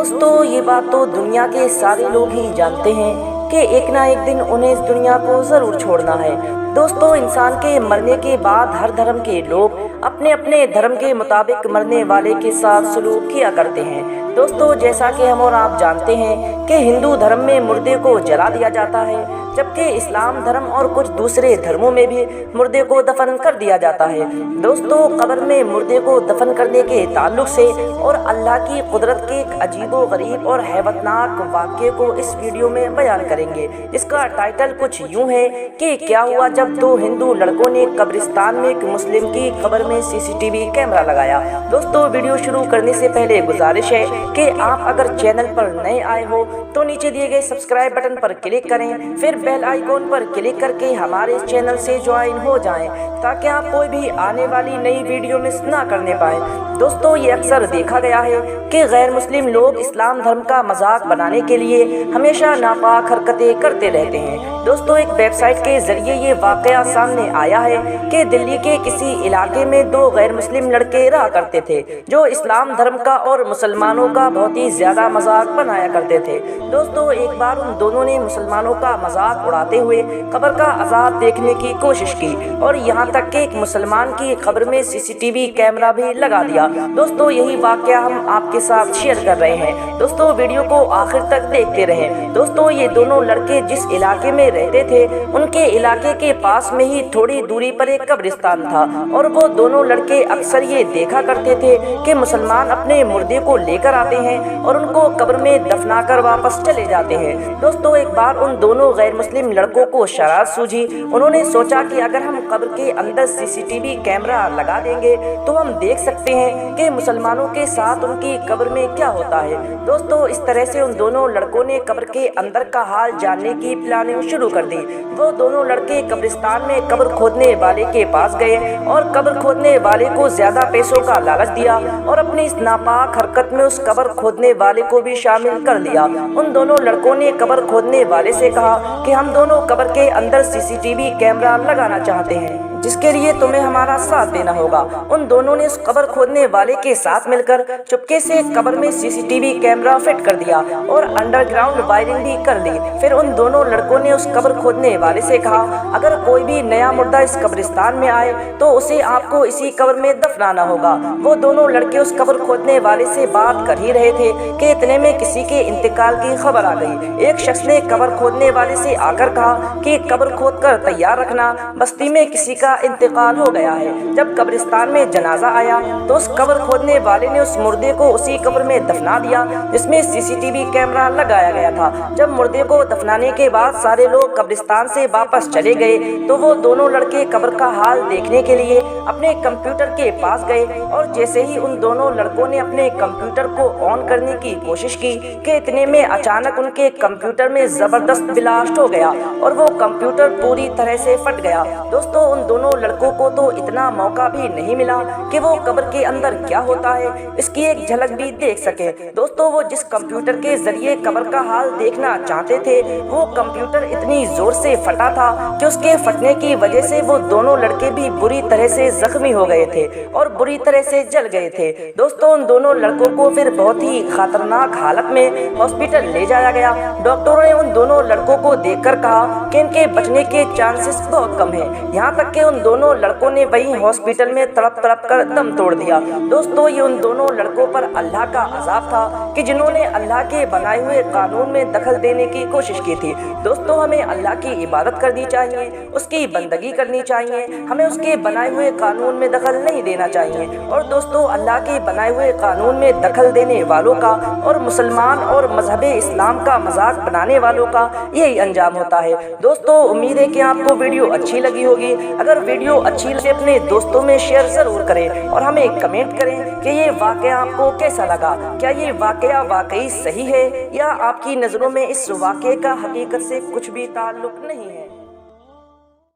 दोस्तों ये बात तो दुनिया के सारे लोग ही जानते हैं कि एक ना एक दिन उन्हें इस दुनिया को ज़रूर छोड़ना है। दोस्तों इंसान के मरने के बाद हर धर्म के लोग अपने अपने धर्म के मुताबिक मरने वाले के साथ सलूक किया करते हैं। दोस्तों जैसा कि हम और आप जानते हैं कि हिंदू धर्म में मुर्दे को जला दिया जाता है, जबकि इस्लाम धर्म और कुछ दूसरे धर्मों में भी मुर्दे को दफन कर दिया जाता है। दोस्तों कब्र में मुर्दे को दफन करने के ताल्लुक से और अल्लाह की कुदरत के एक अजीबो गरीब और हैबतनाक वाक़ये को इस वीडियो में बयान करेंगे। इसका टाइटल कुछ यूँ है कि क्या हुआ जब दो हिंदू लड़कों ने कब्रिस्तान में एक मुस्लिम की कब्र में CCTV कैमरा लगाया। दोस्तों वीडियो शुरू करने से पहले गुजारिश है कि आप अगर चैनल पर नए आए हो तो नीचे दिए गए सब्सक्राइब बटन पर क्लिक करें, फिर बेल आइकॉन पर क्लिक करके हमारे चैनल से ज्वाइन हो जाएं ताकि आप कोई भी आने वाली नई वीडियो मिस ना करने पाए। दोस्तों ये अक्सर देखा गया है कि गैर मुस्लिम लोग इस्लाम धर्म का मजाक बनाने के लिए हमेशा नापाक हरकतें करते रहते हैं। दोस्तों एक वेबसाइट के जरिए ये वाकया सामने आया है कि दिल्ली के किसी इलाके में दो गैर मुस्लिम लड़के रहा करते थे जो इस्लाम धर्म का और मुसलमानों का बहुत ही ज्यादा मजाक बनाया करते थे। दोस्तों एक बार उन दोनों ने मुसलमानों का मजाक उड़ाते हुए कब्र का अजाब देखने की कोशिश की और यहाँ तक कि एक मुसलमान की कब्र में CCTV कैमरा भी लगा दिया। दोस्तों यही वाकया हम आपके साथ शेयर कर रहे हैं। दोस्तों वीडियो को आखिर तक देखते रहें। दोस्तों ये दोनों लड़के जिस इलाके में रहते थे उनके इलाके के पास में ही थोड़ी दूरी पर एक कब्रिस्तान था और वो दोनों लड़के अक्सर ये देखा करते थे कि मुसलमान अपने मुर्दे को लेकर आते हैं और उनको कब्र में दफनाकर वापस चले जाते हैं। दोस्तों एक बार उन दोनों गैर मुस्लिम लड़कों को शरारत सूझी। उन्होंने सोचा कि अगर हम कब्र के अंदर CCTV कैमरा लगा देंगे तो हम देख सकते हैं कि मुसलमानों के साथ उनकी कब्र में क्या होता है। दोस्तों इस तरह से उन दोनों लड़कों ने कब्र के अंदर का हाल जानने की प्लानिंग शुरू कर दी। वो दोनों लड़के कब्रिस्तान में कब्र खोदने वाले के पास गए और कब्र खोदने वाले को ज्यादा पैसों का लालच दिया और अपनी इस नापाक हरकत में उस कब्र खोदने वाले को भी शामिल कर लिया। उन दोनों लड़कों ने कब्र खोदने वाले से कहा कि हम दोनों कब्र के अंदर CCTV कैमरा लगाना चाहते हैं जिसके लिए तुम्हें हमारा साथ देना होगा। उन दोनों ने उस कब्र खोदने वाले के साथ मिलकर चुपके से कब्र में CCTV कैमरा फिट कर दिया और अंडरग्राउंड वायरिंग भी कर ली। फिर उन दोनों लड़कों ने उस कब्र खोदने वाले से कहा अगर कोई भी नया मुर्दा इस कब्रिस्तान में आए तो उसे आपको इसी कब्र में दफनाना होगा। वो दोनों लड़के उस कब्र खोदने वाले से बात कर ही रहे थे कि इतने में किसी के इंतकाल की खबर आ गई। एक शख्स ने कब्र खोदने वाले से आकर कहा कि कब्र खोद कर तैयार रखना, बस्ती में किसी का इंतकाल हो गया है। जब कब्रिस्तान में जनाजा आया तो उस कब्र खोदने वाले ने उस मुर्दे को उसी कब्र में दफना दिया जिसमें CCTV कैमरा लगाया गया था। जब मुर्दे को दफनाने के बाद सारे लोग कब्रिस्तान से वापस चले गए तो वो दोनों लड़के कब्र का हाल देखने के लिए अपने कंप्यूटर के पास गए और जैसे ही उन दोनों लड़कों ने अपने कंप्यूटर को ऑन करने की कोशिश की कि इतने में अचानक उनके कंप्यूटर में जबरदस्त ब्लास्ट हो गया और वो कंप्यूटर पूरी तरह से फट गया। दोस्तों उन दोनों लड़कों को तो इतना मौका भी नहीं मिला कि वो कब्र के अंदर क्या होता है इसकी एक झलक भी देख सके। दोस्तों वो जिस कंप्यूटर के जरिए कब्र का हाल देखना चाहते थे वो कंप्यूटर इतनी जोर से फटा था कि उसके फटने की वजह से वो दोनों लड़के भी बुरी तरह से जख्मी हो गए थे और बुरी तरह से जल गए थे। दोस्तों उन दोनों लड़कों को फिर बहुत ही खतरनाक हालत में हॉस्पिटल ले जाया गया। डॉक्टरों ने उन दोनों लड़कों को देखकर कहा कि इनके बचने के चांसेस बहुत कम है। यहाँ तक कि उन दोनों लड़कों ने वहीं हॉस्पिटल में तड़प तड़प कर दम तोड़ दिया। दोस्तों ये उन दोनों लड़कों पर अल्लाह का अजाब था कि जिन्होंने अल्लाह के बनाए हुए कानून में दखल देने की कोशिश की थी। दोस्तों हमें अल्लाह की इबादत करनी चाहिए, उसकी बंदगी करनी चाहिए, हमें उसके बनाए हुए कानून में दखल नहीं देना चाहिए। और दोस्तों अल्लाह के बनाए हुए कानून में दखल देने वालों का और मुसलमान और मजहब इस्लाम का मजाक बनाने वालों का यही अंजाम होता है। दोस्तों उम्मीद है कि आपको वीडियो अच्छी लगी होगी। अगर वीडियो अच्छी लगे अपने दोस्तों में शेयर जरूर करें और हमें कमेंट करें कि ये वाकया आपको कैसा लगा। क्या ये वाकया वाकई सही है या आपकी नज़रों में इस वाकये का हकीकत से कुछ भी ताल्लुक नहीं है।